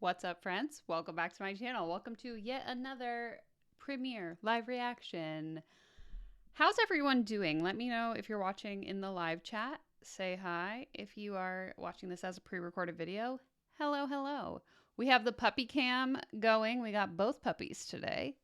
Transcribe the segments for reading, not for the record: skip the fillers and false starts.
What's up, friends? Welcome back to my channel. Welcome to yet another premiere live reaction. How's everyone doing? Let me know if you're watching in the live chat. Say hi. If you are watching this as a pre-recorded video, hello, hello. We have the puppy cam going. We got both puppies today.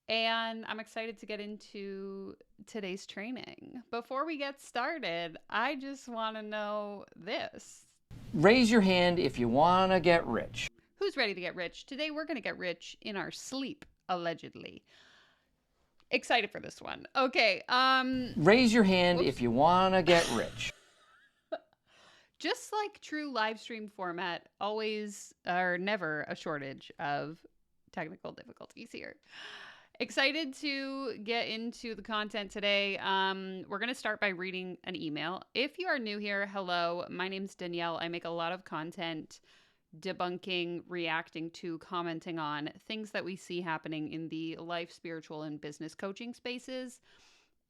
And I'm excited to get into today's training. Before we get started, I just want to know this. Raise your hand if you want to get rich. Who's ready to get rich? Today we're going to get rich in our sleep, allegedly. Excited for this one. Okay, Raise your hand if you want to get rich. Just like true live stream format, always or never a shortage of technical difficulties here. Excited to get into the content today. We're going to start by reading an email. If you are new here, hello, my name's Danielle. I make a lot of content debunking, reacting to, commenting on things that we see happening in the life, spiritual, and business coaching spaces.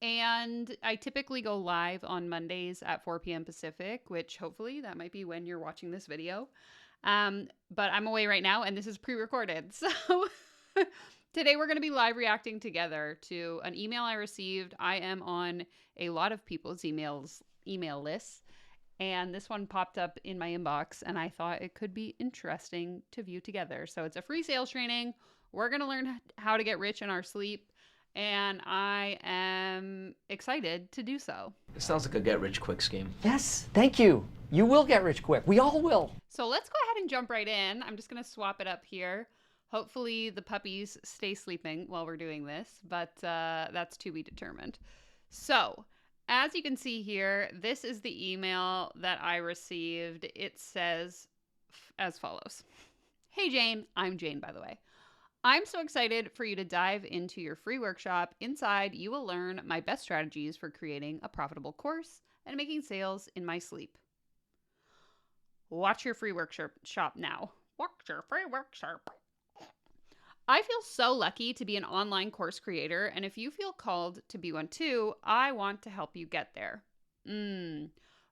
And I typically go live on Mondays at 4 p.m. Pacific, which hopefully that might be when you're watching this video. But I'm away right now and this is pre-recorded. So today we're going to be live reacting together to an email I received. I am on a lot of people's email lists. And this one popped up in my inbox and I thought it could be interesting to view together. So it's a free sales training. We're going to learn how to get rich in our sleep. And I am excited to do so. It sounds like a get-rich-quick scheme. Yes, thank you. You will get rich quick. We all will. So let's go ahead and jump right in. I'm just going to swap it up here. Hopefully the puppies stay sleeping while we're doing this, but that's to be determined. So as you can see here, this is the email that I received. It says as follows. Hey Jane, I'm Jane, by the way. I'm so excited for you to dive into your free workshop. Inside, you will learn my best strategies for creating a profitable course and making sales in my sleep. Watch your free workshop now. Watch your free workshop. I feel so lucky to be an online course creator, and if you feel called to be one too, I want to help you get there.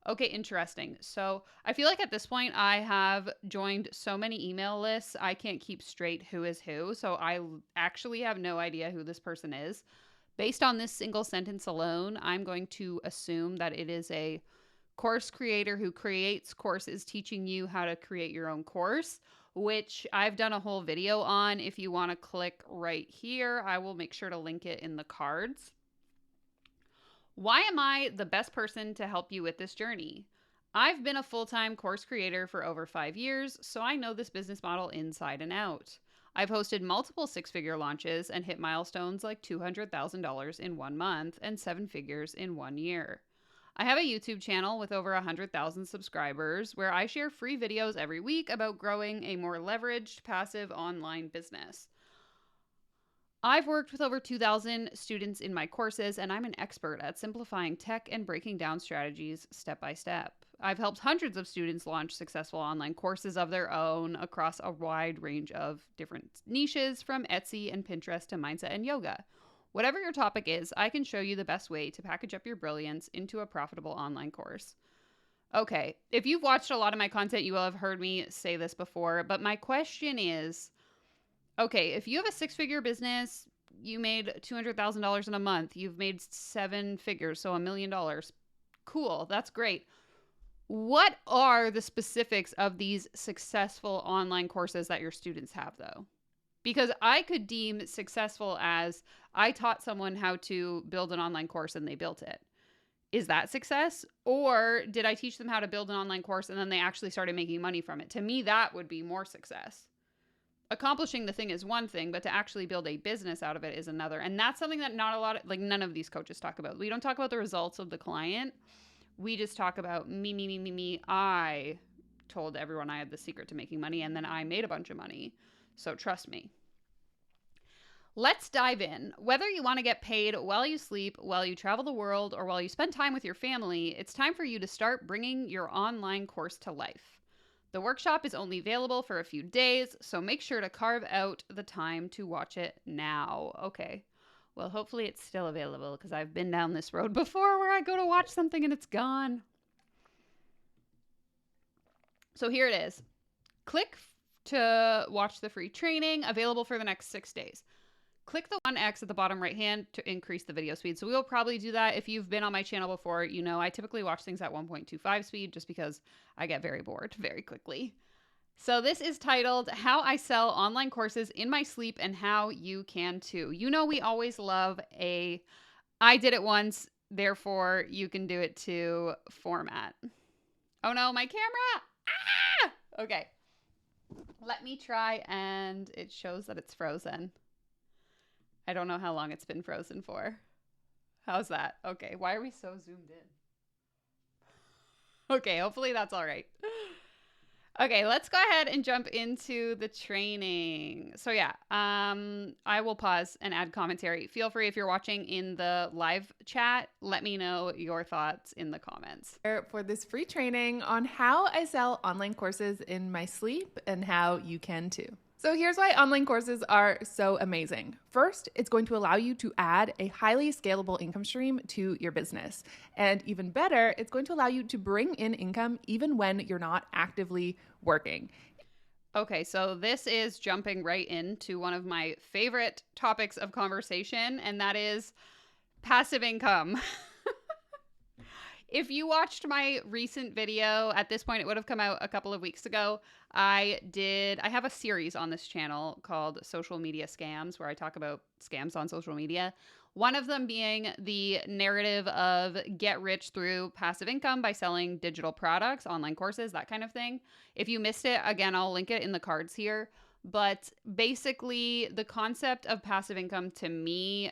Okay, interesting. So I feel like at this point I have joined so many email lists, I can't keep straight who is who. So I actually have no idea who this person is. Based on this single sentence alone, I'm going to assume that it is a course creator who creates courses teaching you how to create your own course, which I've done a whole video on. If you want to click right here, I will make sure to link it in the cards. Why am I the best person to help you with this journey? I've been a full-time course creator for over 5 years, so I know this business model inside and out. I've hosted multiple six-figure launches and hit milestones like $200,000 in 1 month and 7 figures in 1 year. I have a YouTube channel with over 100,000 subscribers where I share free videos every week about growing a more leveraged, passive online business. I've worked with over 2,000 students in my courses, and I'm an expert at simplifying tech and breaking down strategies step by step. I've helped hundreds of students launch successful online courses of their own across a wide range of different niches, from Etsy and Pinterest to mindset and yoga. Whatever your topic is, I can show you the best way to package up your brilliance into a profitable online course. Okay, if you've watched a lot of my content, you will have heard me say this before, but my question is, okay, if you have a six-figure business, you made $200,000 in a month, you've made 7 figures, so $1 million. Cool, that's great. What are the specifics of these successful online courses that your students have, though? Because I could deem successful as I taught someone how to build an online course and they built it. Is that success? Or did I teach them how to build an online course and then they actually started making money from it? To me, that would be more success. Accomplishing the thing is one thing, but to actually build a business out of it is another. And that's something that not a lot of, like, none of these coaches talk about. We don't talk about the results of the client. We just talk about me. I told everyone I had the secret to making money, and then I made a bunch of money. So trust me. Let's dive in. Whether you want to get paid while you sleep, while you travel the world, or while you spend time with your family, it's time for you to start bringing your online course to life. The workshop is only available for a few days, so make sure to carve out the time to watch it now. Okay, well, hopefully it's still available because I've been down this road before where I go to watch something and it's gone. So here it is. Click to watch the free training available for the next 6 days. Click the 1x at the bottom right hand to increase the video speed. So we will probably do that. If you've been on my channel before, you know I typically watch things at 1.25 speed just because I get very bored very quickly. So this is titled How I Sell Online Courses in My Sleep and How You Can Too. You know we always love a I did it once, therefore you can do it too format. Oh no, my camera! Ah! Okay. Let me try, and it shows that it's frozen. I don't know how long it's been frozen for. How's that? Okay, why are we so zoomed in? Okay, hopefully that's all right. Okay, let's go ahead and jump into the training. So yeah, I will pause and add commentary. Feel free, if you're watching in the live chat, let me know your thoughts in the comments. For this free training on how I sell online courses in my sleep and how you can too. So here's why online courses are so amazing. First, it's going to allow you to add a highly scalable income stream to your business. And even better, it's going to allow you to bring in income even when you're not actively working. Okay, so this is jumping right into one of my favorite topics of conversation, and that is passive income. If you watched my recent video, at this point it would have come out a couple of weeks ago. I have a series on this channel called Social Media Scams, where I talk about scams on social media. One of them being the narrative of get rich through passive income by selling digital products, online courses, that kind of thing. If you missed it, again, I'll link it in the cards here. But basically, the concept of passive income to me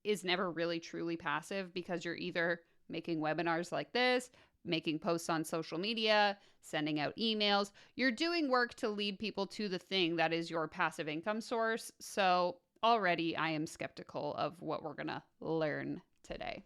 is never really truly passive, because you're either making webinars like this, making posts on social media, sending out emails. You're doing work to lead people to the thing that is your passive income source. So already I am skeptical of what we're going to learn today.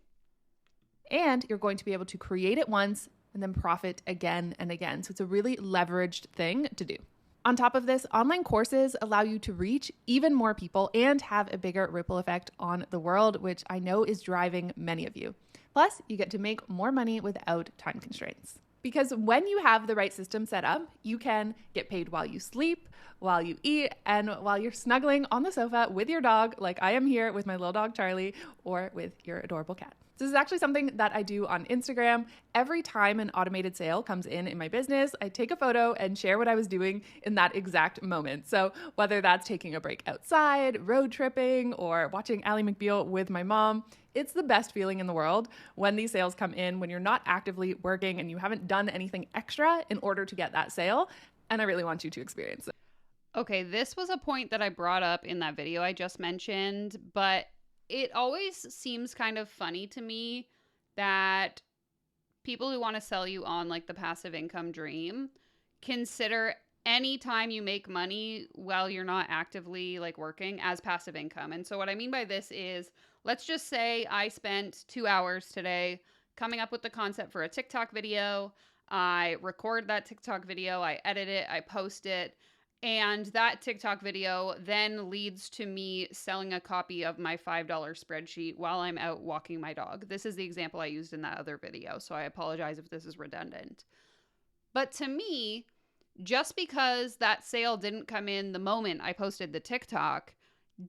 And you're going to be able to create it once and then profit again and again. So it's a really leveraged thing to do. On top of this, online courses allow you to reach even more people and have a bigger ripple effect on the world, which I know is driving many of you. Plus, you get to make more money without time constraints. Because when you have the right system set up, you can get paid while you sleep, while you eat, and while you're snuggling on the sofa with your dog, like I am here with my little dog Charlie, or with your adorable cat. This is actually something that I do on Instagram. Every time an automated sale comes in my business, I take a photo and share what I was doing in that exact moment. So whether that's taking a break outside, road tripping, or watching Ally McBeal with my mom, it's the best feeling in the world when these sales come in, when you're not actively working and you haven't done anything extra in order to get that sale. And I really want you to experience it. Okay, this was a point that I brought up in that video I just mentioned, but it always seems kind of funny to me that people who want to sell you on like the passive income dream consider any time you make money while you're not actively like working as passive income. And so what I mean by this is, let's just say I spent 2 hours today coming up with the concept for a TikTok video. I record that TikTok video, I edit it, I post it. And that TikTok video then leads to me selling a copy of my $5 spreadsheet while I'm out walking my dog. This is the example I used in that other video, so I apologize if this is redundant. But to me, just because that sale didn't come in the moment I posted the TikTok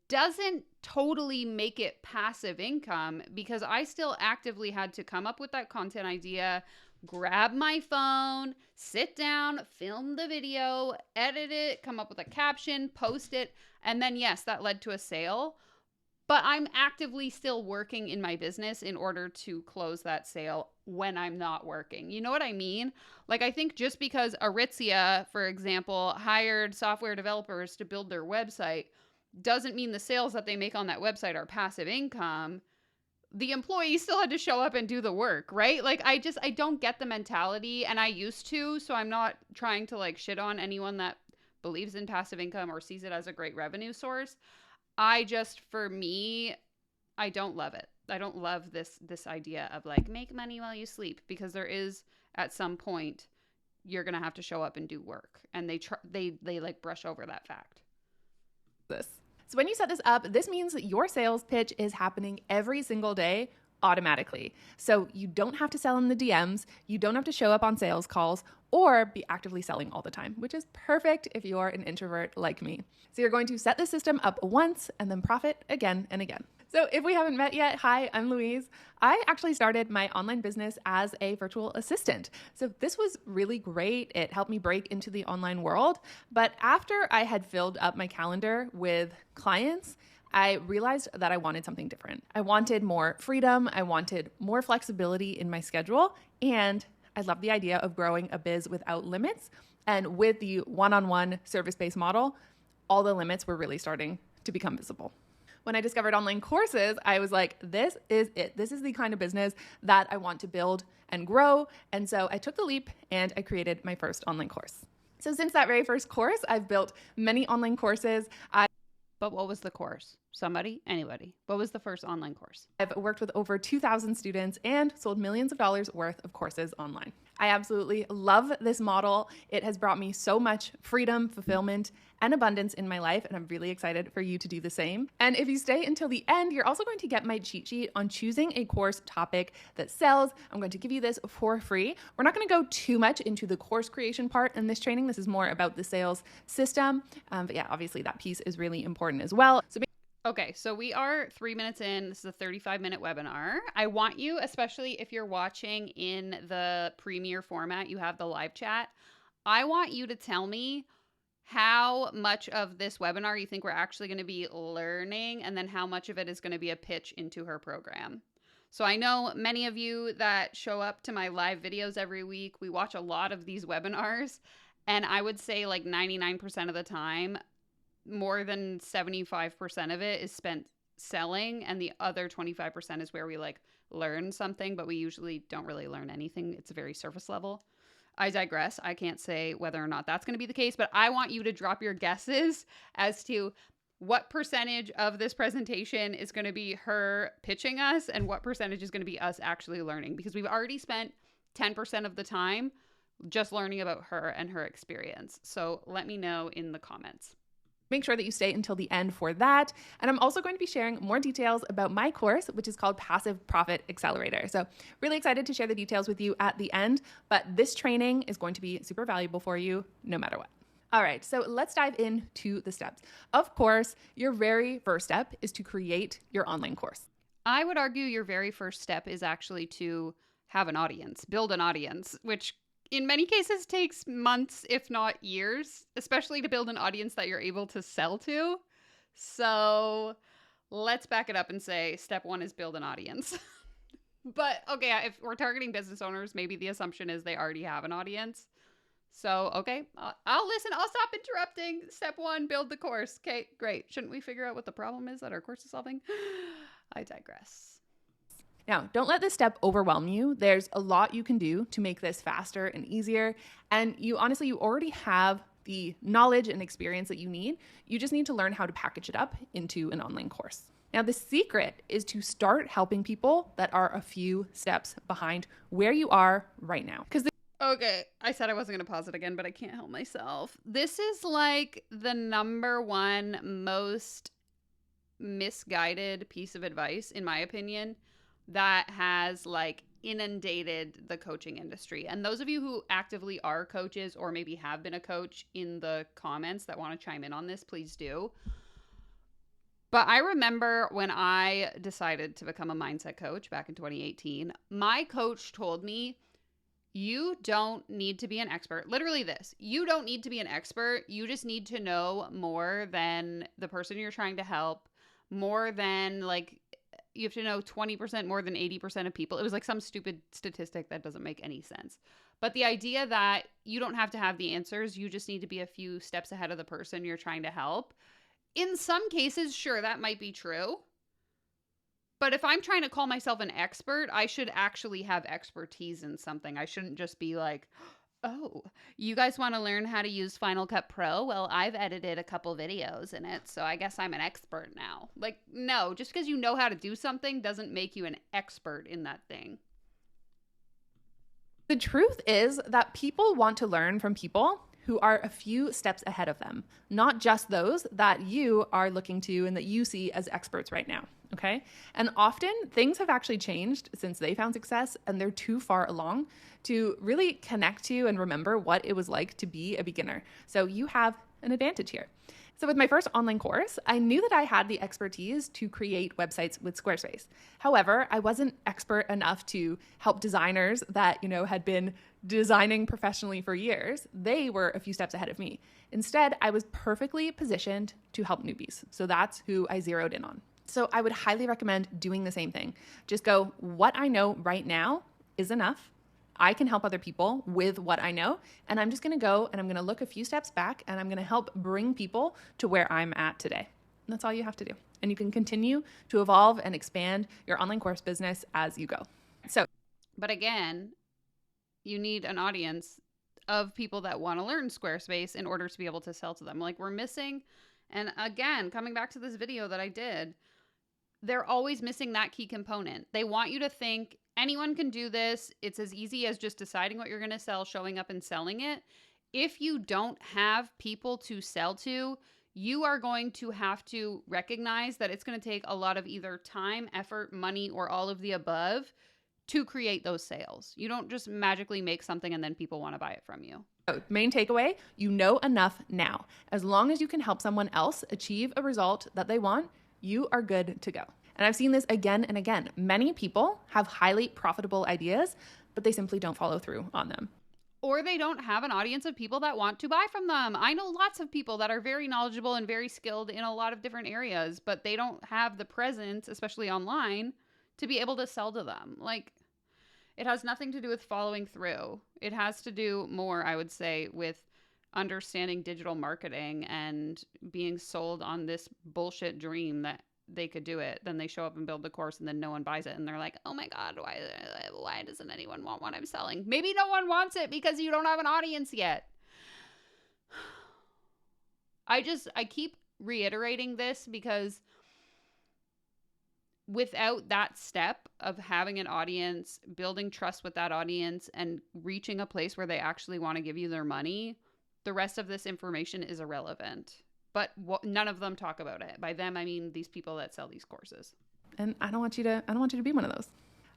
doesn't totally make it passive income, because I still actively had to come up with that content idea, grab my phone, sit down, film the video, edit it, come up with a caption, post it, and then yes, that led to a sale. But I'm actively still working in my business in order to close that sale when I'm not working. You know what I mean? Like, I think just because Aritzia, for example, hired software developers to build their website doesn't mean the sales that they make on that website are passive income. The employee still had to show up and do the work, right? Like, I don't get the mentality, and I used to, so I'm not trying to like shit on anyone that believes in passive income or sees it as a great revenue source. For me, I don't love it. I don't love this idea of like make money while you sleep, because there is at some point you're going to have to show up and do work, and they like brush over that fact. So when you set this up, this means that your sales pitch is happening every single day automatically. So you don't have to sell in the DMs, you don't have to show up on sales calls or be actively selling all the time, which is perfect if you're an introvert like me. So you're going to set the system up once and then profit again and again. So if we haven't met yet, hi, I'm Louise. I actually started my online business as a virtual assistant. So this was really great. It helped me break into the online world. But after I had filled up my calendar with clients, I realized that I wanted something different. I wanted more freedom. I wanted more flexibility in my schedule. And I love the idea of growing a biz without limits. And with the one-on-one service-based model, all the limits were really starting to become visible. When I discovered online courses, I was like, this is it. This is the kind of business that I want to build and grow. And so I took the leap and I created my first online course. So since that very first course, I've built many online courses. But what was the course? Somebody? Anybody? What was the first online course? I've worked with over 2,000 students and sold millions of dollars worth of courses online. I absolutely love this model. It has brought me so much freedom, fulfillment, and abundance in my life, and I'm really excited for you to do the same. And if you stay until the end, you're also going to get my cheat sheet on choosing a course topic that sells. I'm going to give you this for free. We're not going to go too much into the course creation part in this training. This is more about the sales system. But yeah, obviously that piece is really important as well. Okay, so we are 3 minutes in. This is a 35-minute webinar. I want you, especially if you're watching in the premiere format, you have the live chat. I want you to tell me how much of this webinar you think we're actually going to be learning, and then how much of it is going to be a pitch into her program. So I know many of you that show up to my live videos every week, we watch a lot of these webinars, and I would say like 99% of the time, more than 75% of it is spent selling, and the other 25% is where we like learn something, but we usually don't really learn anything. It's very surface level. I digress. I can't say whether or not that's going to be the case, but I want you to drop your guesses as to what percentage of this presentation is going to be her pitching us and what percentage is going to be us actually learning, because we've already spent 10% of the time just learning about her and her experience. So let me know in the comments. Make sure that you stay until the end for that. And I'm also going to be sharing more details about my course, which is called Passive Profit Accelerator. So really excited to share the details with you at the end, but this training is going to be super valuable for you no matter what. All right, so let's dive into the steps. Of course, your very first step is to create your online course. I would argue your very first step is actually to have an audience, build an audience, which in many cases takes months, if not years, especially to build an audience that you're able to sell to. So let's back it up and say step one is build an audience. But okay, if we're targeting business owners, maybe the assumption is they already have an audience. So, okay, I'll listen. I'll stop interrupting. Step one, build the course. Okay, great. Shouldn't we figure out what the problem is that our course is solving? I digress. Now, don't let this step overwhelm you. There's a lot you can do to make this faster and easier. And you already have the knowledge and experience that you need. You just need to learn how to package it up into an online course. Now, the secret is to start helping people that are a few steps behind where you are right now. Okay, I said I wasn't going to pause it again, but I can't help myself. This is like the number one most misguided piece of advice, in my opinion, that has like inundated the coaching industry. And those of you who actively are coaches or maybe have been a coach in the comments that want to chime in on this, please do. But I remember when I decided to become a mindset coach back in 2018, my coach told me, you don't need to be an expert. Literally this. You don't need to be an expert. You just need to know more than the person you're trying to help, more than like you have to know 20% more than 80% of people. It was like some stupid statistic that doesn't make any sense. But the idea that you don't have to have the answers, you just need to be a few steps ahead of the person you're trying to help. In some cases, sure, that might be true. But if I'm trying to call myself an expert, I should actually have expertise in something. I shouldn't just be like, oh, you guys want to learn how to use Final Cut Pro? Well, I've edited a couple videos in it, so I guess I'm an expert now. Like, no, just because you know how to do something doesn't make you an expert in that thing. The truth is that people want to learn from people who are a few steps ahead of them, not just those that you are looking to and that you see as experts right now. Okay. And often things have actually changed since they found success, and they're too far along to really connect to and remember what it was like to be a beginner. So you have an advantage here. So with my first online course, I knew that I had the expertise to create websites with Squarespace. However, I wasn't expert enough to help designers that, had been designing professionally for years. They were a few steps ahead of me. Instead, I was perfectly positioned to help newbies. So that's who I zeroed in on. So I would highly recommend doing the same thing. Just go, what I know right now is enough. I can help other people with what I know. And I'm just going to go and I'm going to look a few steps back and I'm going to help bring people to where I'm at today. And that's all you have to do. And you can continue to evolve and expand your online course business as you go. But again, you need an audience of people that want to learn Squarespace in order to be able to sell to them. Like we're missing, and again, coming back to this video that I did, they're always missing that key component. They want you to think anyone can do this. It's as easy as just deciding what you're going to sell, showing up and selling it. If you don't have people to sell to, you are going to have to recognize that it's going to take a lot of either time, effort, money, or all of the above to create those sales. You don't just magically make something and then people want to buy it from you. Main takeaway, you know enough now. As long as you can help someone else achieve a result that they want, you are good to go. And I've seen this again and again. Many people have highly profitable ideas, but they simply don't follow through on them. Or they don't have an audience of people that want to buy from them. I know lots of people that are very knowledgeable and very skilled in a lot of different areas, but they don't have the presence, especially online, to be able to sell to them. Like, it has nothing to do with following through. It has to do more, I would say, with understanding digital marketing and being sold on this bullshit dream that they could do it. Then they show up and build the course and then no one buys it. And they're like, oh my God, why doesn't anyone want what I'm selling? Maybe no one wants it because you don't have an audience yet. I keep reiterating this because without that step of having an audience, building trust with that audience, and reaching a place where they actually want to give you their money, the rest of this information is irrelevant. But none of them talk about it. By them, I mean these people that sell these courses. And I don't want you to be one of those.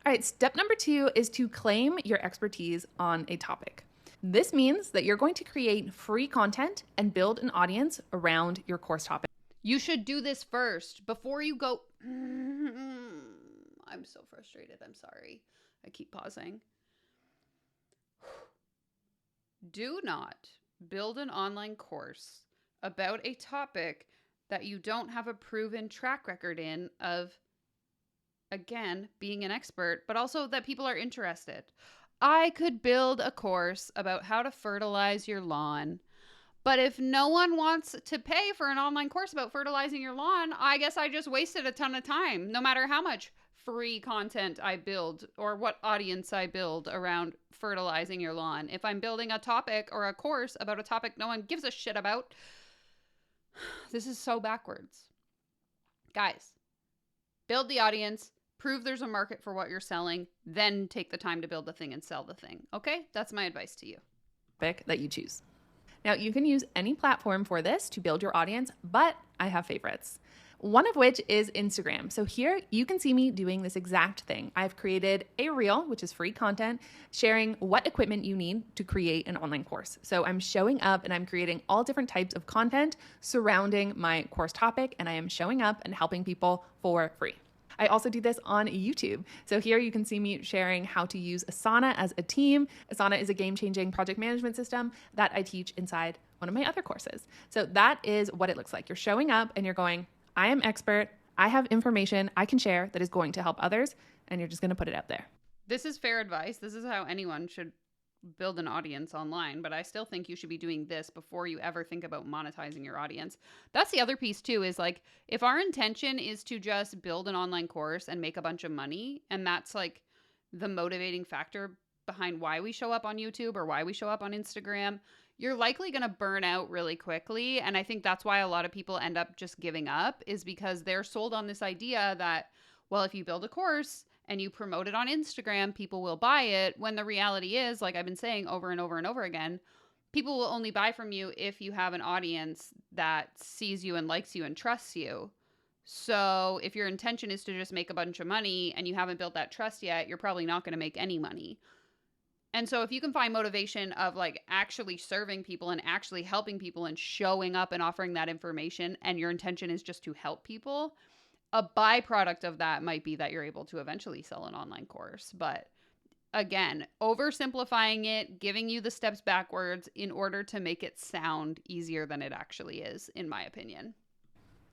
All right, step number 2 is to claim your expertise on a topic. This means that you're going to create free content and build an audience around your course topic. You should do this first before you go. I'm so frustrated. I'm sorry. I keep pausing. Do not build an online course about a topic that you don't have a proven track record in of, again, being an expert, but also that people are interested. I could build a course about how to fertilize your lawn, but if no one wants to pay for an online course about fertilizing your lawn, I guess I just wasted a ton of time, no matter how much free content I build or what audience I build around fertilizing your lawn. If I'm building a topic or a course about a topic no one gives a shit about, this is so backwards. Guys, build the audience, prove there's a market for what you're selling, then take the time to build the thing and sell the thing. Okay? That's my advice to you. Topic that you choose. Now, you can use any platform for this to build your audience, but I have favorites. One of which is Instagram. So here you can see me doing this exact thing. I've created a reel, which is free content, sharing what equipment you need to create an online course. So I'm showing up and I'm creating all different types of content surrounding my course topic, and I am showing up and helping people for free. I also do this on YouTube. So here you can see me sharing how to use Asana as a team. Asana is a game-changing project management system that I teach inside one of my other courses. So that is what it looks like. You're showing up and you're going, I am expert. I have information I can share that is going to help others, and you're just going to put it out there. This is fair advice. This is how anyone should build an audience online, but I still think you should be doing this before you ever think about monetizing your audience. That's the other piece too, is like, if our intention is to just build an online course and make a bunch of money, and that's like the motivating factor behind why we show up on YouTube or why we show up on Instagram, you're likely going to burn out really quickly. And I think that's why a lot of people end up just giving up, is because they're sold on this idea that, well, if you build a course and you promote it on Instagram, people will buy it. When the reality is, like I've been saying over and over and over again, People will only buy from you if you have an audience that sees you and likes you and trusts you. So if your intention is to just make a bunch of money and you haven't built that trust yet, you're probably not going to make any money. And so if you can find motivation of like actually serving people and actually helping people and showing up and offering that information, and your intention is just to help people, a byproduct of that might be that you're able to eventually sell an online course. But again, oversimplifying it, giving you the steps backwards in order to make it sound easier than it actually is, in my opinion.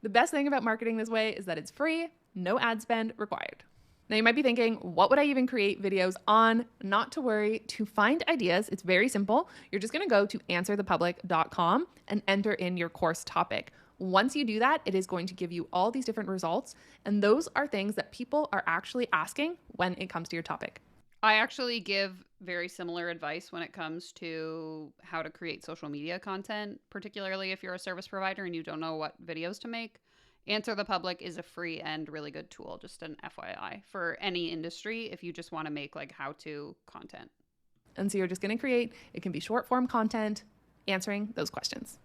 The best thing about marketing this way is that it's free, no ad spend required. Now you might be thinking, what would I even create videos on? Not to worry, to find ideas, it's very simple. You're just gonna go to answerthepublic.com and enter in your course topic. Once you do that, it is going to give you all these different results, and those are things that people are actually asking when it comes to your topic. I actually give very similar advice when it comes to how to create social media content, particularly if you're a service provider and you don't know what videos to make. Answer the Public is a free and really good tool, just an FYI, for any industry if you just want to make like how-to content. And so you're just going to create, it can be short form content answering those questions.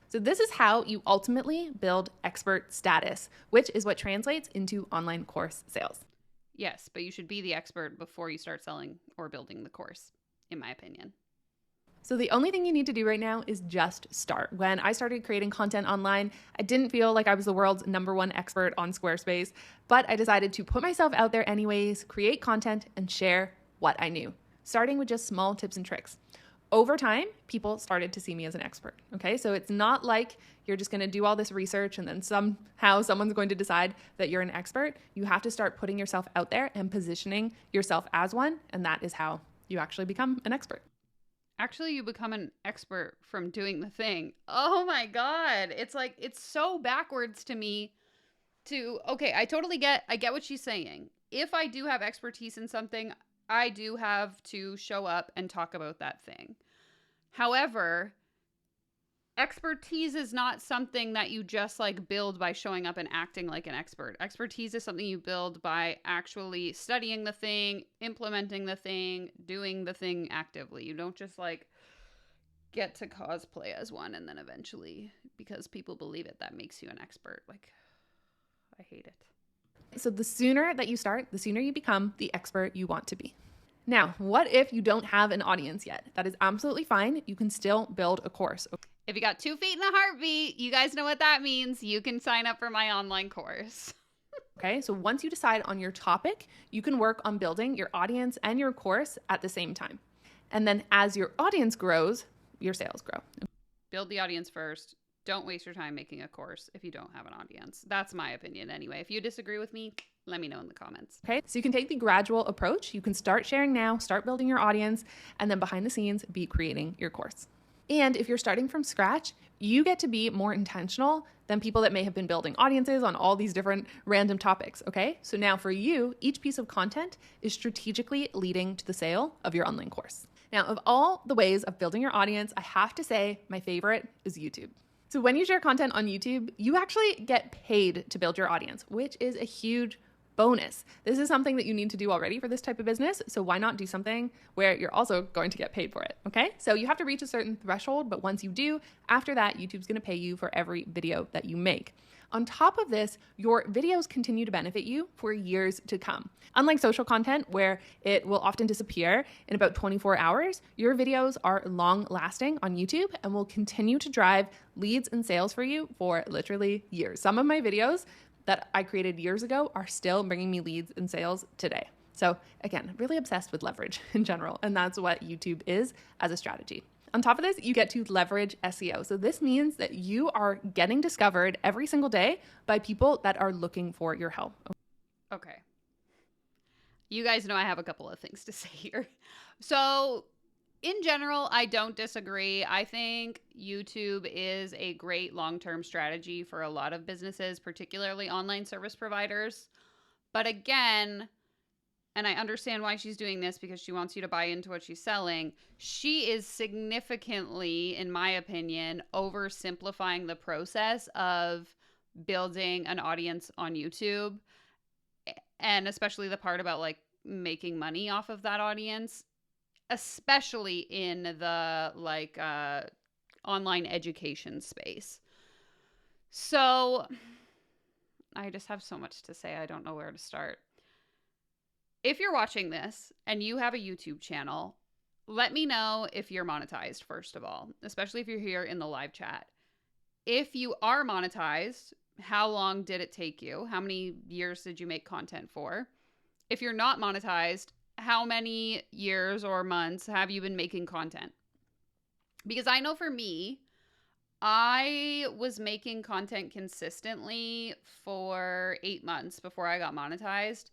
So this is how you ultimately build expert status, which is what translates into online course sales. Yes, but you should be the expert before you start selling or building the course, in my opinion. So the only thing you need to do right now is just start. When I started creating content online, I didn't feel like I was the world's #1 expert on Squarespace, but I decided to put myself out there anyways, create content, and share what I knew, starting with just small tips and tricks. Over time, people started to see me as an expert, okay? So it's not like you're just gonna do all this research and then somehow someone's going to decide that you're an expert. You have to start putting yourself out there and positioning yourself as one, and that is how you actually become an expert. Actually, you become an expert from doing the thing. Oh my God. It's like, it's so backwards to me okay, I get what she's saying. If I do have expertise in something, I do have to show up and talk about that thing. However, expertise is not something that you just like build by showing up and acting like an expert. Expertise is something you build by actually studying the thing, implementing the thing, doing the thing actively. You don't just like get to cosplay as one and then eventually, because people believe it, that makes you an expert. Like, I hate it. So the sooner that you start, the sooner you become the expert you want to be. Now, what if you don't have an audience yet? That is absolutely fine. You can still build a course. If you got 2 feet in a heartbeat, you guys know what that means. You can sign up for my online course. Okay, so once you decide on your topic, you can work on building your audience and your course at the same time. And then as your audience grows, your sales grow. Build the audience first. Don't waste your time making a course if you don't have an audience. That's my opinion anyway. If you disagree with me, let me know in the comments. Okay, so you can take the gradual approach. You can start sharing now, start building your audience, and then behind the scenes, be creating your course. And if you're starting from scratch, you get to be more intentional than people that may have been building audiences on all these different random topics, okay? So now for you, each piece of content is strategically leading to the sale of your online course. Now, of all the ways of building your audience, I have to say my favorite is YouTube. So when you share content on YouTube, you actually get paid to build your audience, which is a huge bonus. This is something that you need to do already for this type of business, so why not do something where you're also going to get paid for it, okay? So you have to reach a certain threshold, but once you do, after that, YouTube's gonna pay you for every video that you make. On top of this, your videos continue to benefit you for years to come. Unlike social content, where it will often disappear in about 24 hours, your videos are long lasting on YouTube and will continue to drive leads and sales for you for literally years. Some of my videos that I created years ago are still bringing me leads and sales today. So again, really obsessed with leverage in general, and that's what YouTube is as a strategy. On top of this, you get to leverage SEO. So this means that you are getting discovered every single day by people that are looking for your help. Okay. You guys know I have a couple of things to say here. So in general, I don't disagree. I think YouTube is a great long-term strategy for a lot of businesses, particularly online service providers. But again, and I understand why she's doing this because she wants you to buy into what she's selling, she is significantly, in my opinion, oversimplifying the process of building an audience on YouTube. And especially the part about like making money off of that audience. especially in the like online education space. So I just have so much to say. I don't know where to start. If you're watching this and you have a YouTube channel, let me know if you're monetized, first of all, especially if you're here in the live chat. If you are monetized, how long did it take you? How many years did you make content for? If you're not monetized, how many years or months have you been making content? Because I know for me, I was making content consistently for 8 months before I got monetized.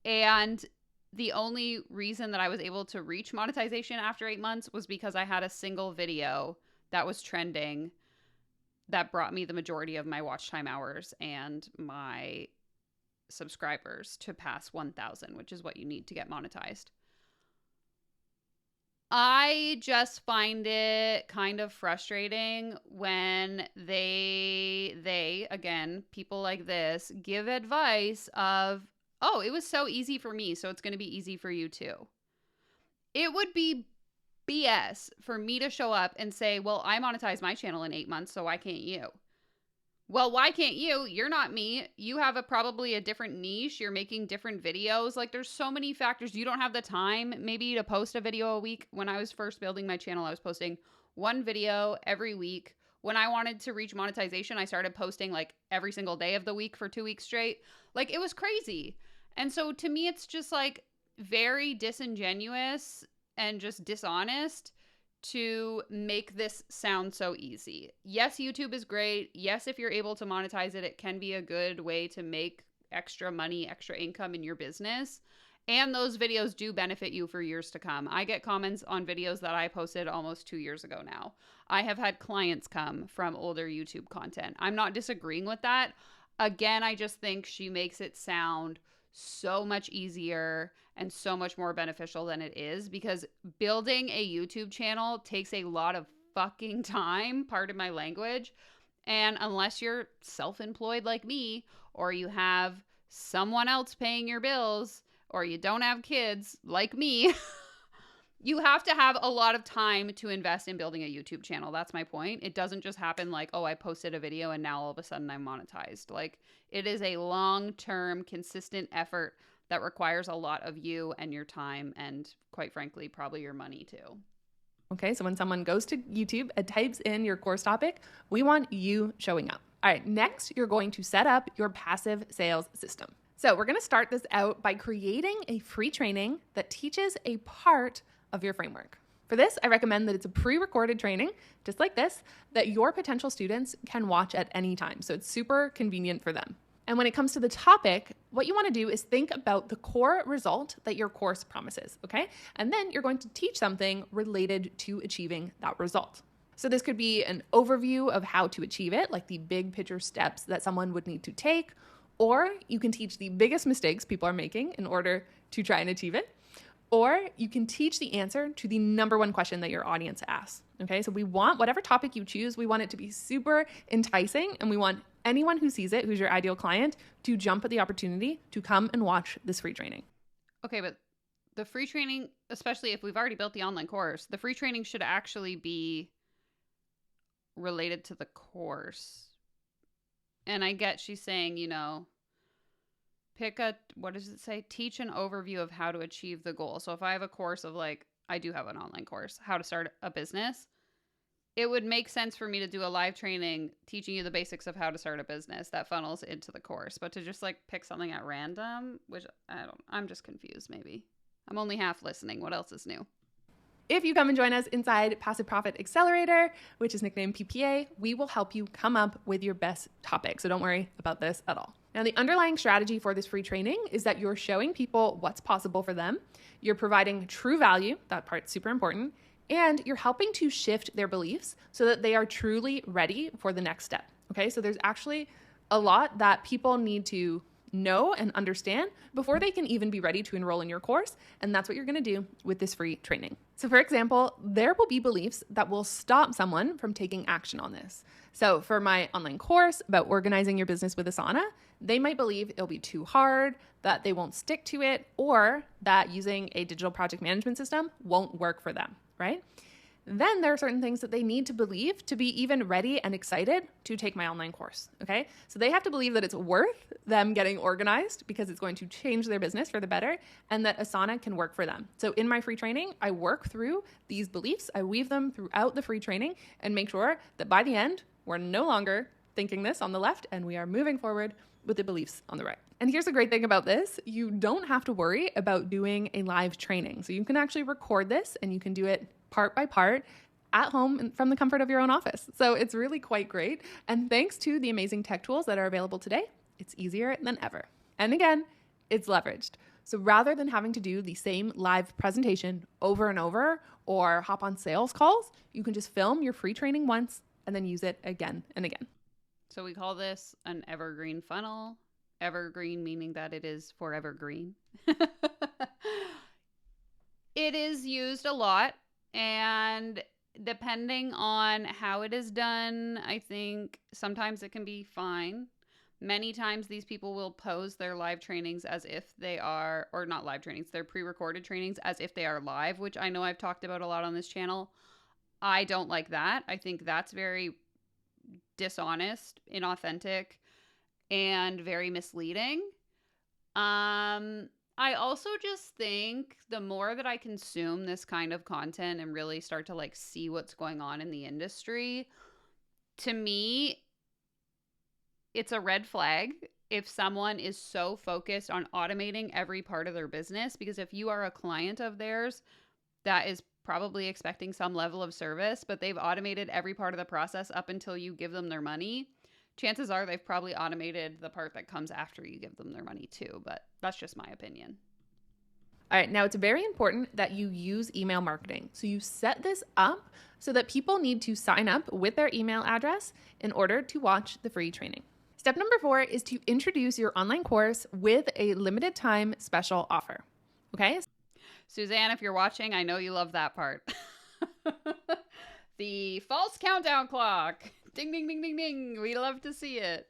And the only reason that I was able to reach monetization after 8 months was because I had a single video that was trending that brought me the majority of my watch time hours and my subscribers to pass 1,000, which is what you need to get monetized. I just find it kind of frustrating when they again, people like this give advice of, oh, it was so easy for me, so it's going to be easy for you too. It would be BS for me to show up and say, well, I monetized my channel in 8 months, so why can't you? Well, why can't you? You're not me. You have probably a different niche. You're making different videos. Like, there's so many factors. You don't have the time maybe to post a video a week. When I was first building my channel, I was posting one video every week. When I wanted to reach monetization, I started posting like every single day of the week for 2 weeks straight. Like, it was crazy. And so to me, it's just like very disingenuous and just dishonest to make this sound so easy. Yes, YouTube is great. Yes, if you're able to monetize it, it can be a good way to make extra money, extra income in your business. And those videos do benefit you for years to come. I get comments on videos that I posted almost 2 years ago now. I have had clients come from older YouTube content. I'm not disagreeing with that. Again, I just think she makes it sound so much easier and so much more beneficial than it is, because building a YouTube channel takes a lot of fucking time, pardon my language. And unless you're self-employed like me, or you have someone else paying your bills, or you don't have kids like me, you have to have a lot of time to invest in building a YouTube channel. That's my point. It doesn't just happen like, oh, I posted a video and now all of a sudden I'm monetized. Like, it is a long-term, consistent effort that requires a lot of you and your time and, quite frankly, probably your money too. Okay, so when someone goes to YouTube and types in your course topic, we want you showing up. All right, next, you're going to set up your passive sales system. So we're going to start this out by creating a free training that teaches a part of your framework. For this, I recommend that it's a pre-recorded training, just like this, that your potential students can watch at any time. So it's super convenient for them. And when it comes to the topic, what you want to do is think about the core result that your course promises, okay? And then you're going to teach something related to achieving that result. So this could be an overview of how to achieve it, like the big picture steps that someone would need to take, or you can teach the biggest mistakes people are making in order to try and achieve it. Or you can teach the answer to the number one question that your audience asks. Okay, so we want whatever topic you choose, we want it to be super enticing, and we want anyone who sees it, who's your ideal client, to jump at the opportunity to come and watch this free training. Okay, but the free training, especially if we've already built the online course, the free training should actually be related to the course. And I get she's saying, you know, what does it say? Teach an overview of how to achieve the goal. So if I have a course of like, I do have an online course, how to start a business, it would make sense for me to do a live training teaching you the basics of how to start a business that funnels into the course. But to just like pick something at random, which I'm just confused maybe. I'm only half listening. What else is new? If you come and join us inside Passive Profit Accelerator, which is nicknamed PPA, we will help you come up with your best topic. So don't worry about this at all. Now, the underlying strategy for this free training is that you're showing people what's possible for them. You're providing true value. That part's super important. And you're helping to shift their beliefs so that they are truly ready for the next step. Okay, so there's actually a lot that people need to know and understand before they can even be ready to enroll in your course. And that's what you're going to do with this free training. So for example, there will be beliefs that will stop someone from taking action on this. So for my online course about organizing your business with Asana, they might believe it'll be too hard, that they won't stick to it, or that using a digital project management system won't work for them, right? Then there are certain things that they need to believe to be even ready and excited to take my online course, okay? So they have to believe that it's worth them getting organized because it's going to change their business for the better, and that Asana can work for them. So in my free training, I work through these beliefs, I weave them throughout the free training and make sure that by the end, we're no longer thinking this on the left and we are moving forward with the beliefs on the right. And here's the great thing about this. You don't have to worry about doing a live training. So you can actually record this and you can do it part by part at home from the comfort of your own office. So it's really quite great. And thanks to the amazing tech tools that are available today, it's easier than ever. And again, it's leveraged. So rather than having to do the same live presentation over and over or hop on sales calls, you can just film your free training once and then use it again and again. So we call this an evergreen funnel. Evergreen meaning that it is forever green. It is used a lot, and depending on how it is done, I think sometimes it can be fine. Many times these people will pose their live trainings as if they are, or not live trainings, their pre-recorded trainings as if they are live, which I know I've talked about a lot on this channel. I don't like that. I think that's very dishonest, inauthentic, and very misleading. I also just think the more that I consume this kind of content and really start to like see what's going on in the industry, to me, it's a red flag if someone is so focused on automating every part of their business, because if you are a client of theirs, that is probably expecting some level of service, but they've automated every part of the process up until you give them their money. Chances are they've probably automated the part that comes after you give them their money too, but that's just my opinion. All right, now it's very important that you use email marketing. So you set this up so that people need to sign up with their email address in order to watch the free training. Step number 4 is to introduce your online course with a limited time special offer. Okay? Suzanne, if you're watching, I know you love that part. The false countdown clock. Ding, ding, ding, ding, ding. We love to see it.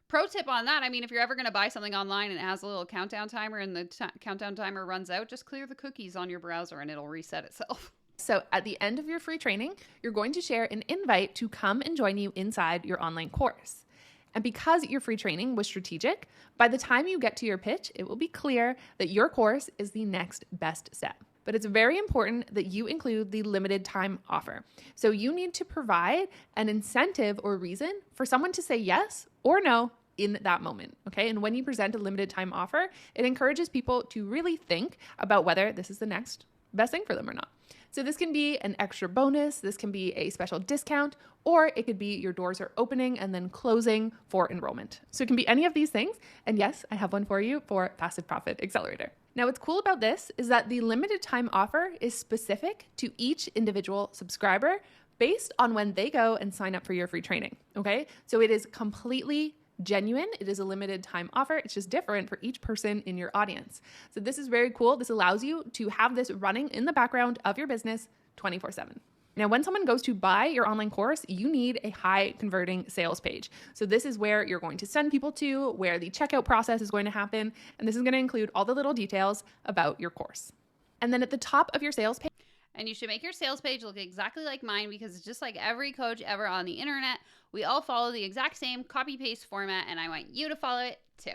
Pro tip on that, I mean, if you're ever going to buy something online and it has a little countdown timer and the countdown timer runs out, just clear the cookies on your browser and it'll reset itself. So at the end of your free training, you're going to share an invite to come and join you inside your online course. And because your free training was strategic, by the time you get to your pitch, it will be clear that your course is the next best step. But it's very important that you include the limited time offer. So you need to provide an incentive or reason for someone to say yes or no in that moment, okay? And when you present a limited time offer, it encourages people to really think about whether this is the next best thing for them or not. So this can be an extra bonus, this can be a special discount, or it could be your doors are opening and then closing for enrollment. So it can be any of these things. And yes, I have one for you for Passive Profit Accelerator. Now, what's cool about this is that the limited time offer is specific to each individual subscriber based on when they go and sign up for your free training, okay? So it is completely genuine. It is a limited time offer. It's just different for each person in your audience. So this is very cool. This allows you to have this running in the background of your business 24/7. Now, when someone goes to buy your online course, you need a high converting sales page. So this is where you're going to send people to, where the checkout process is going to happen. And this is going to include all the little details about your course. And then at the top of your sales page, and you should make your sales page look exactly like mine, because it's just like every coach ever on the internet. We all follow the exact same copy-paste format, and I want you to follow it too.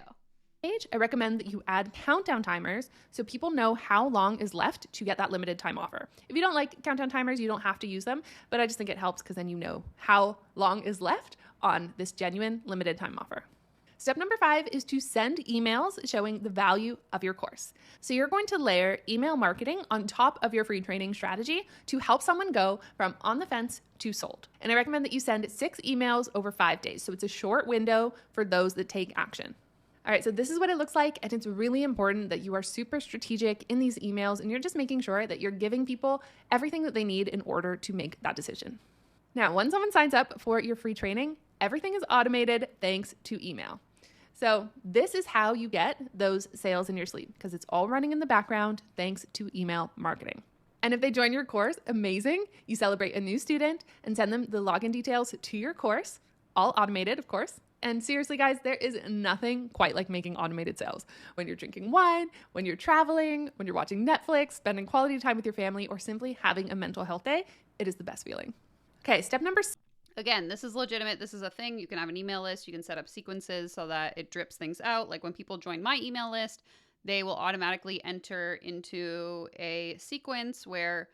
I recommend that you add countdown timers so people know how long is left to get that limited time offer. If you don't like countdown timers, you don't have to use them, but I just think it helps because then you know how long is left on this genuine limited time offer. Step number 5 is to send emails showing the value of your course. So you're going to layer email marketing on top of your free training strategy to help someone go from on the fence to sold. And I recommend that you send 6 emails over 5 days. So it's a short window for those that take action. All right, so this is what it looks like, and it's really important that you are super strategic in these emails and you're just making sure that you're giving people everything that they need in order to make that decision. Now, when someone signs up for your free training, everything is automated thanks to email. So this is how you get those sales in your sleep, because it's all running in the background thanks to email marketing. And if they join your course, amazing. You celebrate a new student and send them the login details to your course, all automated, of course. And seriously, guys, there is nothing quite like making automated sales. When you're drinking wine, when you're traveling, when you're watching Netflix, spending quality time with your family, or simply having a mental health day, it is the best feeling. Okay, step number 6. Again, this is legitimate. This is a thing. You can have an email list. You can set up sequences so that it drips things out. Like when people join my email list, they will automatically enter into a sequence where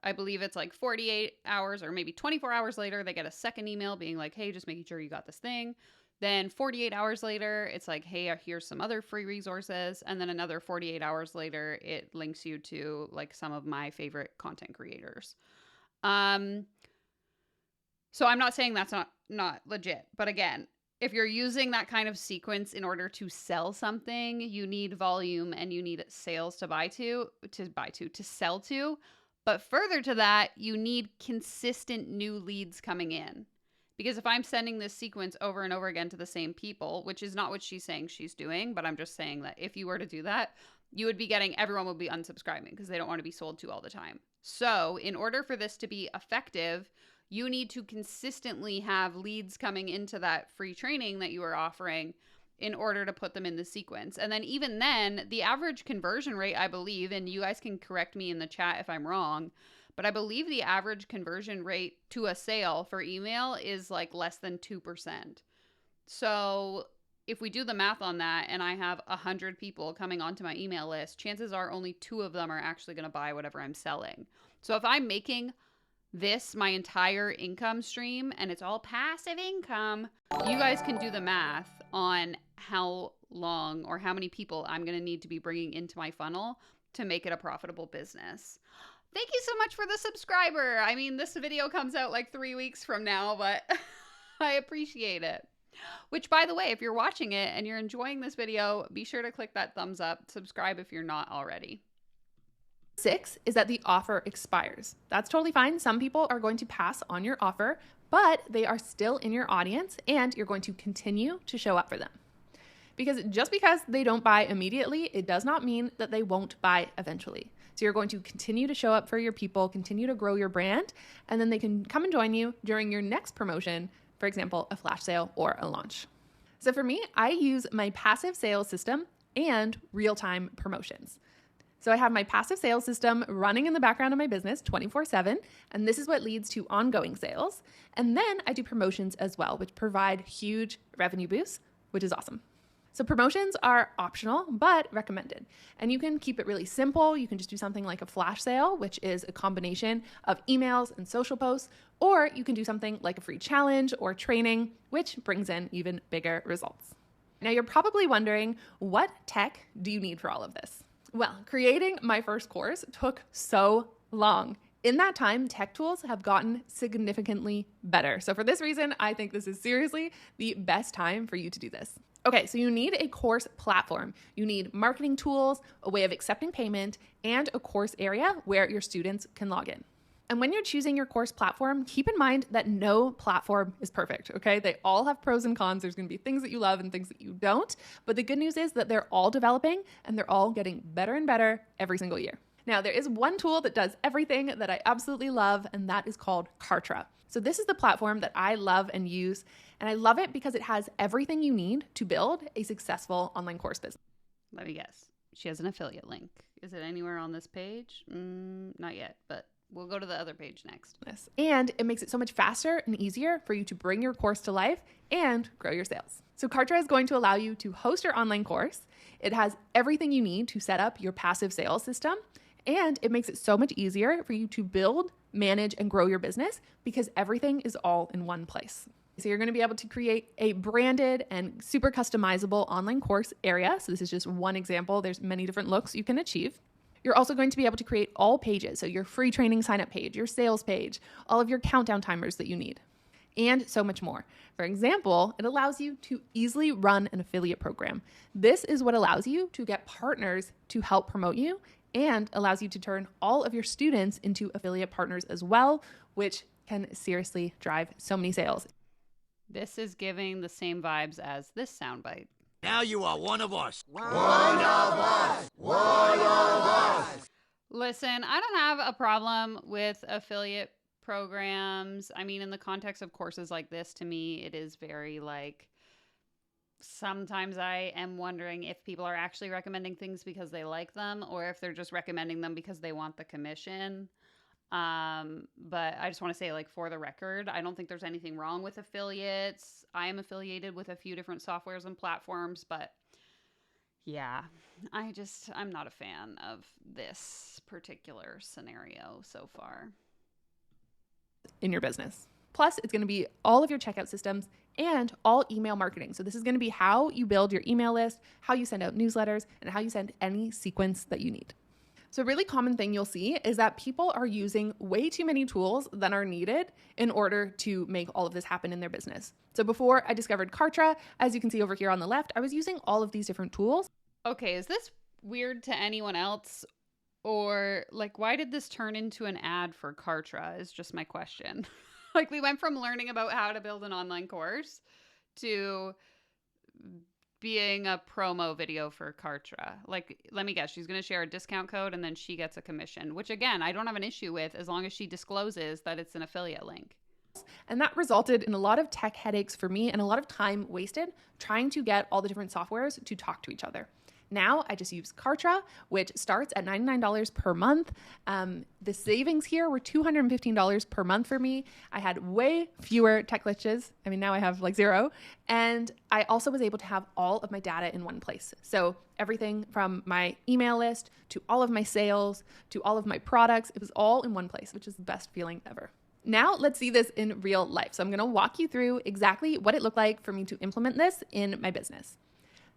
I believe it's like 48 hours or maybe 24 hours later, they get a second email being like, hey, just making sure you got this thing. Then 48 hours later, it's like, hey, here's some other free resources. And then another 48 hours later, it links you to like some of my favorite content creators. So I'm not saying that's not legit. But again, if you're using that kind of sequence in order to sell something, you need volume and you need sales to sell to. But further to that, you need consistent new leads coming in. Because if I'm sending this sequence over and over again to the same people, which is not what she's saying she's doing, but I'm just saying that if you were to do that, you would be getting, everyone would be unsubscribing because they don't want to be sold to all the time. So in order for this to be effective, you need to consistently have leads coming into that free training that you are offering in order to put them in the sequence. And then even then, the average conversion rate, I believe, and you guys can correct me in the chat if I'm wrong, but I believe the average conversion rate to a sale for email is like less than 2%. So if we do the math on that and I have 100 people coming onto my email list, chances are only 2 of them are actually going to buy whatever I'm selling. So if I'm making this my entire income stream and it's all passive income, you guys can do the math on how long or how many people I'm going to need to be bringing into my funnel to make it a profitable business. Thank you so much for the subscriber. I mean, this video comes out like 3 weeks from now, but I appreciate it. Which, by the way, if you're watching it and you're enjoying this video, be sure to click that thumbs up, subscribe if you're not already. 6 is that the offer expires. That's totally fine. Some people are going to pass on your offer, but they are still in your audience and you're going to continue to show up for them. Because just because they don't buy immediately, it does not mean that they won't buy eventually. So you're going to continue to show up for your people, continue to grow your brand, and then they can come and join you during your next promotion, for example, a flash sale or a launch. So for me, I use my passive sales system and real-time promotions. So I have my passive sales system running in the background of my business 24/7, and this is what leads to ongoing sales. And then I do promotions as well, which provide huge revenue boosts, which is awesome. So promotions are optional, but recommended. And you can keep it really simple. You can just do something like a flash sale, which is a combination of emails and social posts, or you can do something like a free challenge or training, which brings in even bigger results. Now you're probably wondering, what tech do you need for all of this? Well, creating my first course took so long. In that time, tech tools have gotten significantly better. So for this reason, I think this is seriously the best time for you to do this. Okay, so you need a course platform. You need marketing tools, a way of accepting payment, and a course area where your students can log in. And when you're choosing your course platform, keep in mind that no platform is perfect, okay? They all have pros and cons. There's gonna be things that you love and things that you don't. But the good news is that they're all developing and they're all getting better and better every single year. Now, there is one tool that does everything that I absolutely love, and that is called Kartra. So this is the platform that I love and use, and I love it because it has everything you need to build a successful online course business. Let me guess. She has an affiliate link. Is it anywhere on this page? Not yet, but we'll go to the other page next. And it makes it so much faster and easier for you to bring your course to life and grow your sales. So Kartra is going to allow you to host your online course. It has everything you need to set up your passive sales system, and it makes it so much easier for you to build, manage, and grow your business because everything is all in one place. So you're going to be able to create a branded and super customizable online course area. So this is just one example. There's many different looks you can achieve. You're also going to be able to create all pages. So your free training sign-up page, your sales page, all of your countdown timers that you need, and so much more. For example, it allows you to easily run an affiliate program. This is what allows you to get partners to help promote you and allows you to turn all of your students into affiliate partners as well, which can seriously drive so many sales. This is giving the same vibes as this soundbite. Now you are one of us. Listen, I don't have a problem with affiliate programs. I mean, in the context of courses like this, to me, it is very like sometimes I am wondering if people are actually recommending things because they like them or if they're just recommending them because they want the commission. But I just want to say, like, for the record, I don't think there's anything wrong with affiliates. I am affiliated with a few different softwares and platforms, but yeah, I'm not a fan of this particular scenario so far. In your business. Plus, it's going to be all of your checkout systems and all email marketing. So this is going to be how you build your email list, how you send out newsletters, and how you send any sequence that you need. So a really common thing you'll see is that people are using way too many tools than are needed in order to make all of this happen in their business. So before I discovered Kartra, as you can see over here on the left, I was using all of these different tools. Okay, is this weird to anyone else? Or, like, why did this turn into an ad for Kartra is just my question. Like, we went from learning about how to build an online course to being a promo video for Kartra. Like, let me guess, she's going to share a discount code and then she gets a commission, which again, I don't have an issue with as long as she discloses that it's an affiliate link. And that resulted in a lot of tech headaches for me and a lot of time wasted trying to get all the different softwares to talk to each other. Now I just use Kartra, which starts at $99 per month. The savings here were $215 per month for me. I had way fewer tech glitches. I mean, now I have like 0. And I also was able to have all of my data in one place. So everything from my email list to all of my sales to all of my products, it was all in one place, which is the best feeling ever. Now let's see this in real life. So I'm going to walk you through exactly what it looked like for me to implement this in my business.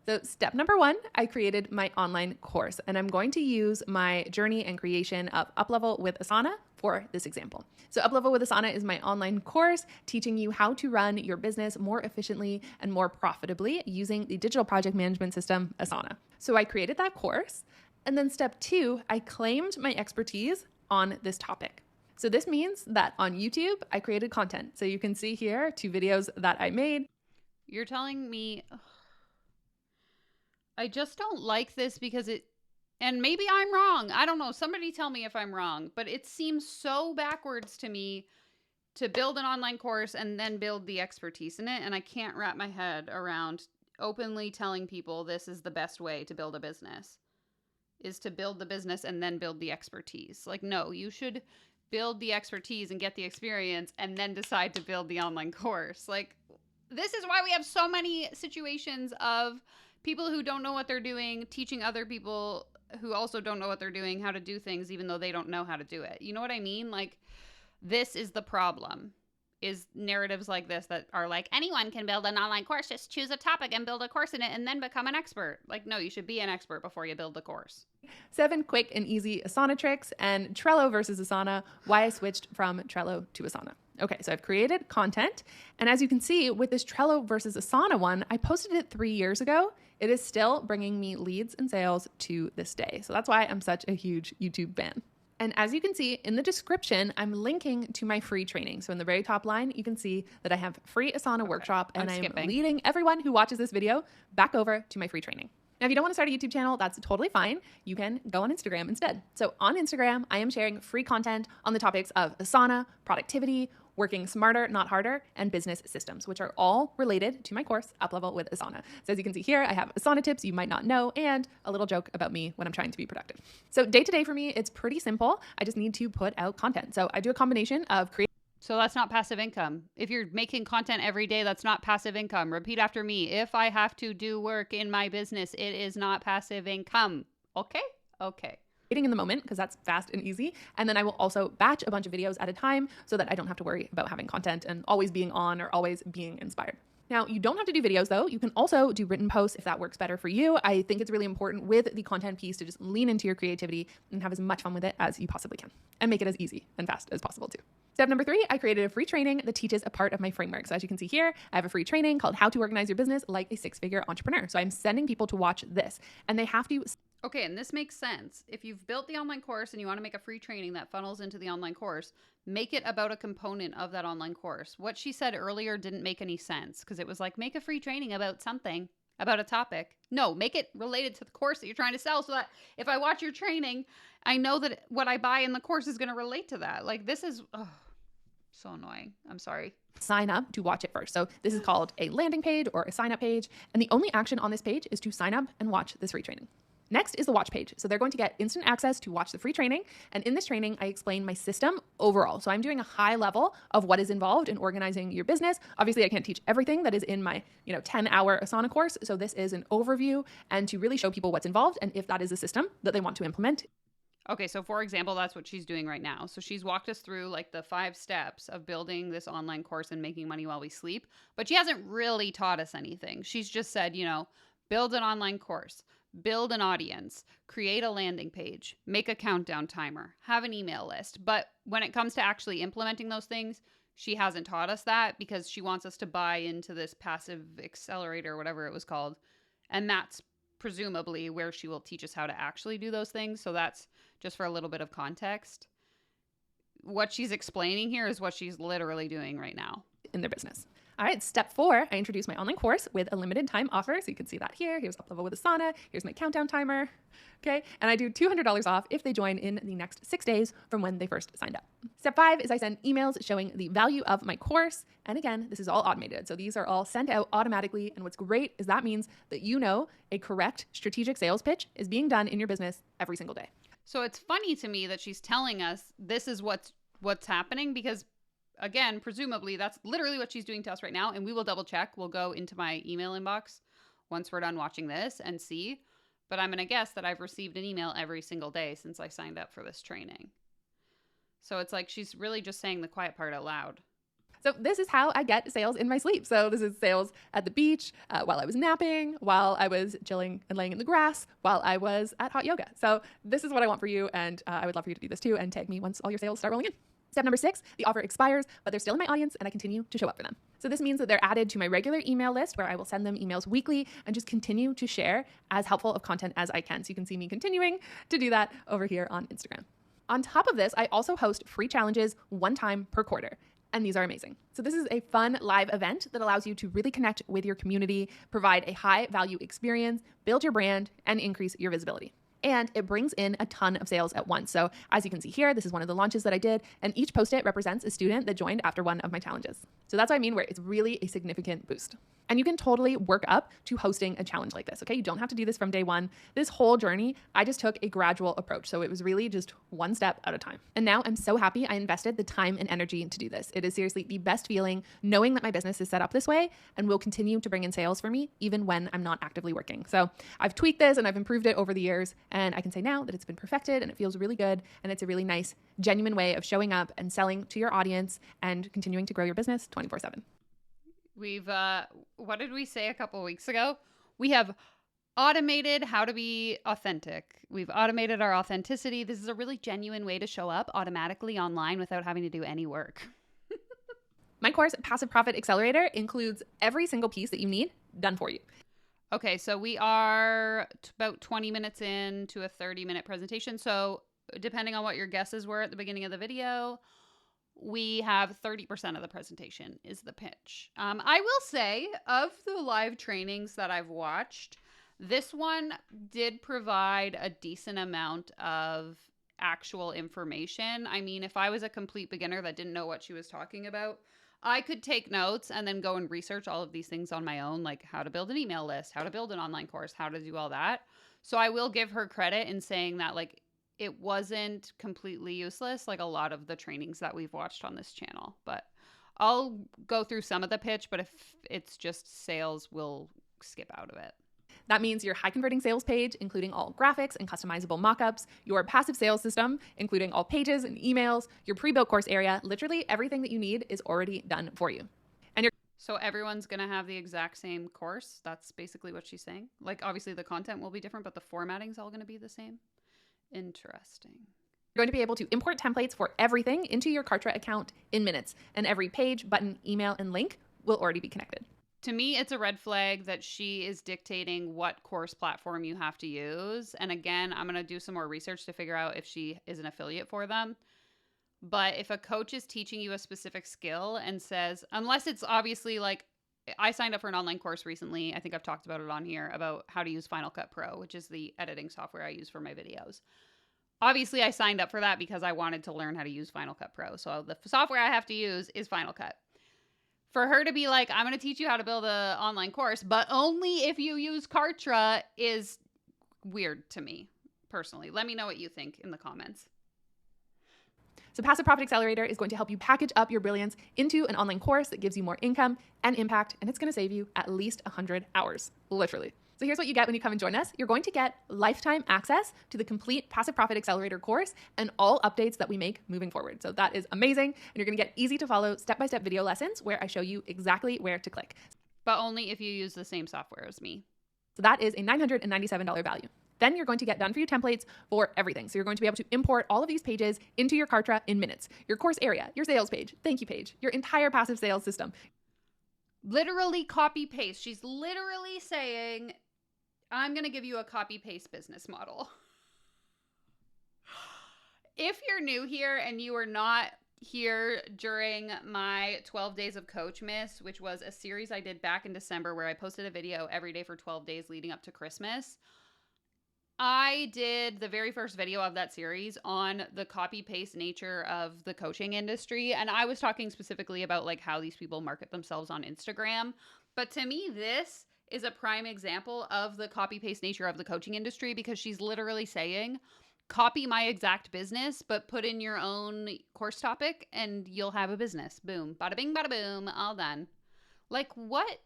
So step number 1, I created my online course, and I'm going to use my journey and creation of Uplevel with Asana for this example. So Uplevel with Asana is my online course teaching you how to run your business more efficiently and more profitably using the digital project management system, Asana. So I created that course. And then step 2, I claimed my expertise on this topic. So this means that on YouTube, I created content. So you can see here 2 videos that I made. You're telling me... I just don't like this because and maybe I'm wrong. I don't know. Somebody tell me if I'm wrong, but it seems so backwards to me to build an online course and then build the expertise in it. And I can't wrap my head around openly telling people this is the best way to build a business, is to build the business and then build the expertise. Like, no, you should build the expertise and get the experience and then decide to build the online course. Like, this is why we have so many situations of people who don't know what they're doing, teaching other people who also don't know what they're doing how to do things, even though they don't know how to do it. You know what I mean? Like, this is the problem, is narratives like this that are like, anyone can build an online course, just choose a topic and build a course in it and then become an expert. Like, no, you should be an expert before you build the course. 7 quick and easy Asana tricks and Trello versus Asana, why I switched from Trello to Asana. Okay, so I've created content. And as you can see with this Trello versus Asana one, I posted it 3 years ago. It is still bringing me leads and sales to this day. So that's why I'm such a huge YouTube fan. And as you can see in the description, I'm linking to my free training. So in the very top line, you can see that I have free Asana workshop and I'm leading everyone who watches this video back over to my free training. Now, if you don't want to start a YouTube channel, that's totally fine. You can go on Instagram instead. So on Instagram, I am sharing free content on the topics of Asana, productivity, working smarter, not harder, and business systems, which are all related to my course, Uplevel with Asana. So as you can see here, I have Asana tips you might not know and a little joke about me when I'm trying to be productive. So day to day for me, it's pretty simple. I just need to put out content. So I do a combination of So that's not passive income. If you're making content every day, that's not passive income. Repeat after me. If I have to do work in my business, it is not passive income. Okay? Okay. In the moment, because that's fast and easy. And then I will also batch a bunch of videos at a time so that I don't have to worry about having content and always being on or always being inspired. Now, you don't have to do videos though. You can also do written posts if that works better for you. I think it's really important with the content piece to just lean into your creativity and have as much fun with it as you possibly can and make it as easy and fast as possible too. Step number 3, I created a free training that teaches a part of my framework. So as you can see here, I have a free training called How to Organize Your Business Like a 6-Figure Entrepreneur. So I'm sending people to watch this and they have to... Okay, and this makes sense. If you've built the online course and you want to make a free training that funnels into the online course, make it about a component of that online course. What she said earlier didn't make any sense because it was like, make a free training about something. about a topic. No, make it related to the course that you're trying to sell so that if I watch your training, I know that what I buy in the course is going to relate to that. Like, this is so annoying. I'm sorry. Sign up to watch it first. So this is called a landing page or a sign up page. And the only action on this page is to sign up and watch this free training. Next is the watch page. So they're going to get instant access to watch the free training. And in this training, I explain my system overall. So I'm doing a high level of what is involved in organizing your business. Obviously, I can't teach everything that is in my 10-hour Asana course. So this is an overview and to really show people what's involved and if that is a system that they want to implement. Okay, so for example, that's what she's doing right now. So she's walked us through like the 5 steps of building this online course and making money while we sleep, but she hasn't really taught us anything. She's just said, build an online course, build an audience, create a landing page, make a countdown timer, have an email list. But when it comes to actually implementing those things, she hasn't taught us that because she wants us to buy into this passive accelerator, whatever it was called. And that's presumably where she will teach us how to actually do those things. So that's just for a little bit of context. What she's explaining here is what she's literally doing right now in their business. All right, step 4, I introduce my online course with a limited time offer. So you can see that here. Here's Up Level with Asana. Here's my countdown timer. Okay, and I do $200 off if they join in the next 6 days from when they first signed up. Step 5 is I send emails showing the value of my course. And again, this is all automated. So these are all sent out automatically. And what's great is that means that a correct strategic sales pitch is being done in your business every single day. So it's funny to me that she's telling us this is what's happening because, again, presumably that's literally what she's doing to us right now. And we will double check. We'll go into my email inbox once we're done watching this and see. But I'm going to guess that I've received an email every single day since I signed up for this training. So it's like she's really just saying the quiet part out loud. So this is how I get sales in my sleep. So this is sales at the beach, while I was napping, while I was chilling and laying in the grass, while I was at hot yoga. So this is what I want for you. And I would love for you to do this too and tag me once all your sales start rolling in. Step number 6, the offer expires, but they're still in my audience and I continue to show up for them. So this means that they're added to my regular email list where I will send them emails weekly and just continue to share as helpful of content as I can. So you can see me continuing to do that over here on Instagram. On top of this, I also host free challenges 1 time per quarter. And these are amazing. So this is a fun live event that allows you to really connect with your community, provide a high value experience, build your brand, and increase your visibility. And it brings in a ton of sales at once. So as you can see here, this is one of the launches that I did, and each post-it represents a student that joined after one of my challenges. So that's what I mean where it's really a significant boost. And you can totally work up to hosting a challenge like this, okay? You don't have to do this from day one. This whole journey, I just took a gradual approach. So it was really just one step at a time. And now I'm so happy I invested the time and energy to do this. It is seriously the best feeling knowing that my business is set up this way and will continue to bring in sales for me even when I'm not actively working. So I've tweaked this and I've improved it over the years. And I can say now that it's been perfected and it feels really good. And it's a really nice, genuine way of showing up and selling to your audience and continuing to grow your business 24/7. We've, what did we say a couple weeks ago? We have automated how to be authentic. We've automated our authenticity. This is a really genuine way to show up automatically online without having to do any work. My course, Passive Profit Accelerator, includes every single piece that you need done for you. Okay, so we are about 20 minutes into a 30-minute presentation. So depending on what your guesses were at the beginning of the video, we have 30% of the presentation is the pitch. I will say, of the live trainings that I've watched, this one did provide a decent amount of actual information. I mean, if I was a complete beginner that didn't know what she was talking about, I could take notes and then go and research all of these things on my own, like how to build an email list, how to build an online course, how to do all that. So I will give her credit in saying that, like, it wasn't completely useless, like a lot of the trainings that we've watched on this channel. But I'll go through some of the pitch, but if it's just sales, we'll skip out of it. That means your high converting sales page, including all graphics and customizable mockups, your passive sales system, including all pages and emails, your pre-built course area, literally everything that you need is already done for you. So everyone's going to have the exact same course. That's basically what she's saying. Like, obviously the content will be different, but the formatting's all going to be the same. Interesting. You're going to be able to import templates for everything into your Kartra account in minutes, and every page, button, email, and link will already be connected. To me, it's a red flag that she is dictating what course platform you have to use. And again, I'm going to do some more research to figure out if she is an affiliate for them. But if a coach is teaching you a specific skill and says, unless it's obviously like I signed up for an online course recently. I think I've talked about it on here about how to use Final Cut Pro, which is the editing software I use for my videos. Obviously, I signed up for that because I wanted to learn how to use Final Cut Pro. So the software I have to use is Final Cut. For her to be like, I'm going to teach you how to build an online course, but only if you use Kartra is weird to me, personally. Let me know what you think in the comments. So Passive Profit Accelerator is going to help you package up your brilliance into an online course that gives you more income and impact, and it's going to save you at least 100 hours, literally. So here's what you get when you come and join us. You're going to get lifetime access to the complete Passive Profit Accelerator course and all updates that we make moving forward. So that is amazing. And you're going to get easy to follow step-by-step video lessons where I show you exactly where to click. But only if you use the same software as me. So that is a $997 value. Then you're going to get done for you templates for everything. So you're going to be able to import all of these pages into your Kartra in minutes. Your course area, your sales page, thank you page, your entire passive sales system. Literally copy paste. She's literally saying, I'm going to give you a copy paste business model. If you're new here and you are not here during my 12 Days of Coachmas, which was a series I did back in December where I posted a video every day for 12 days leading up to Christmas, I did the very first video of that series on the copy-paste nature of the coaching industry. And I was talking specifically about like how these people market themselves on Instagram. But to me, this is a prime example of the copy-paste nature of the coaching industry because she's literally saying, copy my exact business, but put in your own course topic and you'll have a business. Boom. Bada bing, bada boom. All done. Like what?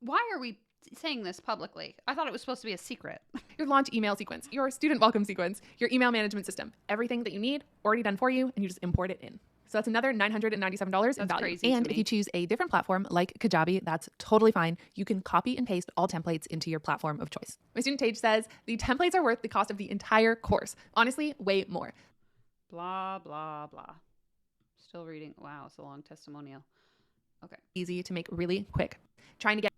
Why are we saying this publicly? I thought it was supposed to be a secret. Your launch email sequence, your student welcome sequence, your email management system, everything that you need already done for you, and you just import it in. So that's another $997 in value. Crazy and to if me. you choose a different platform like Kajabi, that's totally fine. You can copy and paste all templates into your platform of choice. My student Tage says the templates are worth the cost of the entire course. Honestly, way more. Blah, blah, blah. Still reading. Wow, it's a long testimonial. Okay. Easy to make really quick. Trying to get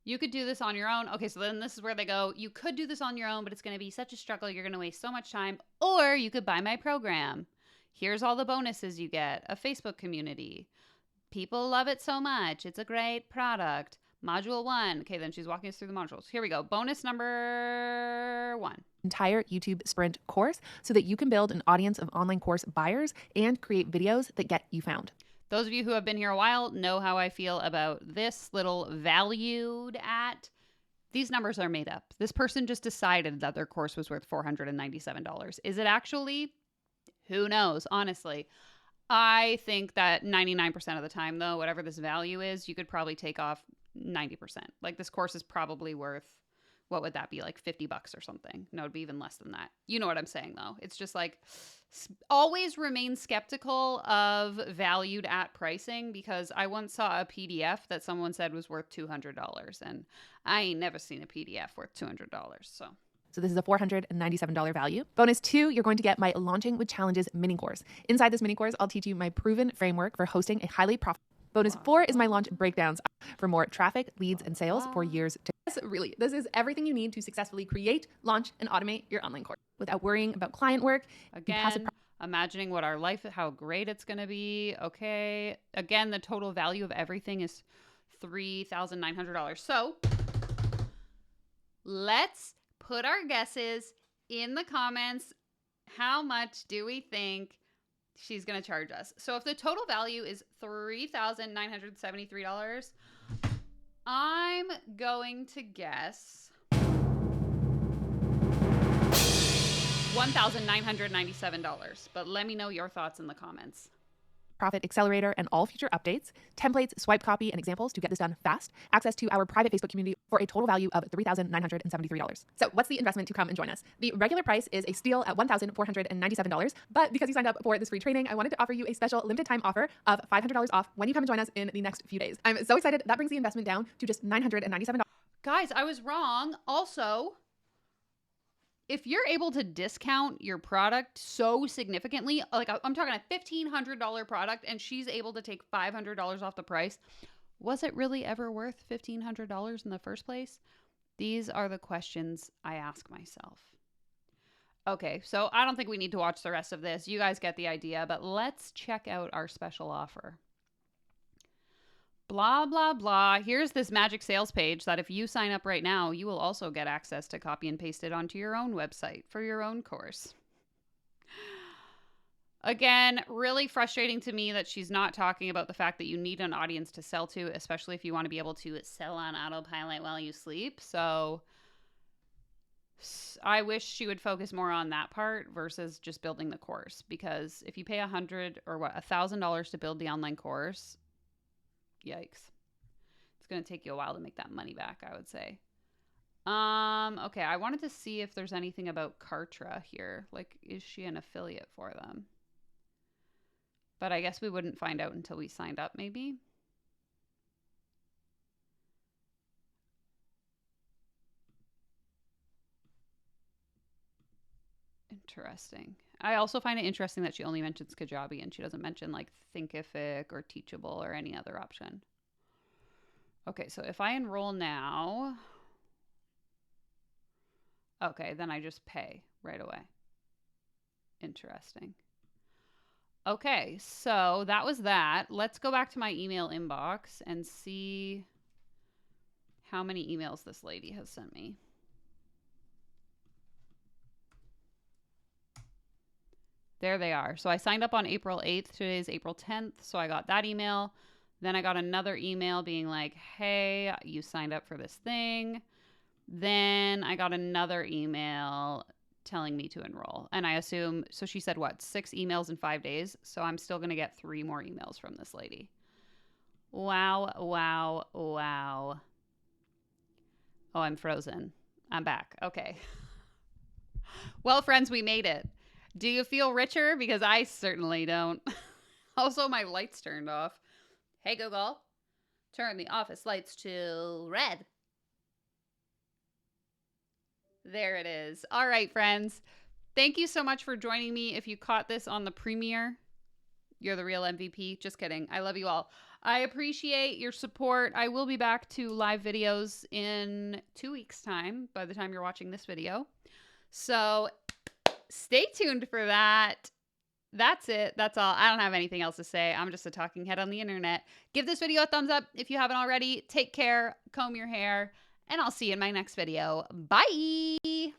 You could do this on your own. Okay, so then this is where they go, you could do this on your own, but it's going to be such a struggle. You're going to waste so much time. Or you could buy my program. Here's all the bonuses you get. A Facebook community. People love it so much. It's a great product. Module 1. Okay, then she's walking us through the modules. Here we go. Bonus number 1. entire YouTube Sprint course so that you can build an audience of online course buyers and create videos that get you found. Those of you who have been here a while know how I feel about this little valued at. These numbers are made up. This person just decided that their course was worth $497. Is it actually? Who knows, honestly. I think that 99% of the time, though, whatever this value is, you could probably take off 90%. Like this course is probably worth, what would that be, like $50 or something? No, it'd be even less than that. You know what I'm saying, though. It's just like, always remain skeptical of valued at pricing because I once saw a PDF that someone said was worth $200 and I ain't never seen a PDF worth $200. So this is a $497 value. Bonus 2, you're going to get my Launching with Challenges mini course. Inside this mini course, I'll teach you my proven framework for hosting a highly profitable. Bonus 4 is my launch breakdowns for more traffic, leads, and sales for years to come. This is everything you need to successfully create, launch, and automate your online course without worrying about client work. Again, imagining what our life, how great it's going to be. Okay. Again, the total value of everything is $3,900. So let's put our guesses in the comments. How much do we think she's going to charge us? So if the total value is $3,973, I'm going to guess $1,997. But let me know your thoughts in the comments. Profit Accelerator and all future updates, templates, swipe copy, and examples to get this done fast, access to our private Facebook community for a total value of $3,973. So what's the investment to come and join us? The regular price is a steal at $1,497, but because you signed up for this free training, I wanted to offer you a special limited time offer of $500 off when you come and join us in the next few days. I'm so excited. That brings the investment down to just $997. Guys, I was wrong. Also, if you're able to discount your product so significantly, like I'm talking a $1,500 product and she's able to take $500 off the price, was it really ever worth $1,500 in the first place? These are the questions I ask myself. Okay, so I don't think we need to watch the rest of this. You guys get the idea, but let's check out our special offer. Blah, blah, blah. Here's this magic sales page that if you sign up right now, you will also get access to copy and paste it onto your own website for your own course. Again, really frustrating to me that she's not talking about the fact that you need an audience to sell to, especially if you want to be able to sell on autopilot while you sleep. So I wish she would focus more on that part versus just building the course. Because if you pay $1,000 to build the online course, yikes. It's going to take you a while to make that money back, I would say. Okay, I wanted to see if there's anything about Kartra here. Like, is she an affiliate for them? But I guess we wouldn't find out until we signed up, maybe. Interesting. I also find it interesting that she only mentions Kajabi and she doesn't mention like Thinkific or Teachable or any other option. Okay, so if I enroll now, okay, then I just pay right away. Interesting. Okay, so that was that. Let's go back to my email inbox and see how many emails this lady has sent me. There they are. So I signed up on April 8th. Today is April 10th. So I got that email. Then I got another email being like, hey, you signed up for this thing. Then I got another email telling me to enroll. And I assume, so she said what, 6 emails in 5 days. So I'm still going to get 3 more emails from this lady. Wow, wow, wow. Oh, I'm frozen. I'm back. Okay. Well, friends, we made it. Do you feel richer? Because I certainly don't. Also, my lights turned off. Hey, Google, turn the office lights to red. There it is. All right, friends. Thank you so much for joining me. If you caught this on the premiere, you're the real MVP. Just kidding. I love you all. I appreciate your support. I will be back to live videos in 2 weeks' time by the time you're watching this video. So stay tuned for that. That's it. That's all. I don't have anything else to say. I'm just a talking head on the internet. Give this video a thumbs up if you haven't already. Take care. Comb your hair. And I'll see you in my next video. Bye.